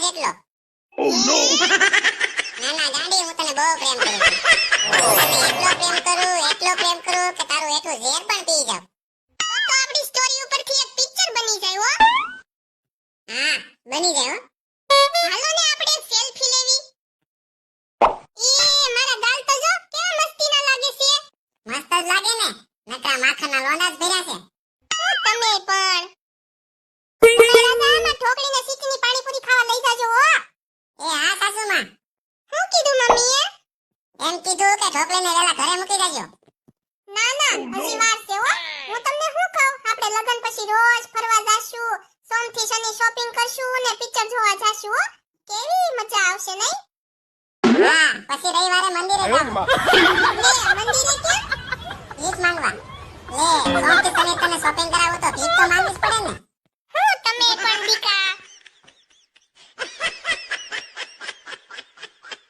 એટલો. Oh no! ના ના ગાંડી, હું તને બહુ પ્રેમ કરું છું. હું તને એટલો પ્રેમ કરું કે તારું એટલું ઝેર પણ પી જાઉં. તો આપણી સ્ટોરી ઉપરથી એક પિક્ચર બની જાય હો. હા બની જાય હો. હાલો ને આપણે સેલ્ફી લેવી. એ મારા ગાલ તો જો કેવા મસ્તીના લાગે છે. મસ્ત જ લાગે ને, નકરા માખણના લોંડા જ ભર્યા છે. તમે પણ રાજામાં ઠોકરીને સીકની પાણીપુરી ખાવા લઈ જાજો હો. એ હા સાસુમાં. શું કીધું મમ્મીએ? એમ કીધું કે ઠોકરીને વેલા ઘરે મૂકી જાજો. ના ના હજી વાર છે હો. હું તમને શું કહું, આપણે લગન પછી રોજ ફરવા જાશું, સોમથી શનિ શોપિંગ કરશું ને પિક્ચર જોવા જાશું હો. કેવી મજા આવશે નહીં? હા પછી રવિવારે મંદિરે જાવું. લે મંદિરે કે? ભીખ માંગવા. લે સોમથી શનિ તને શોપિંગ કરાવું તો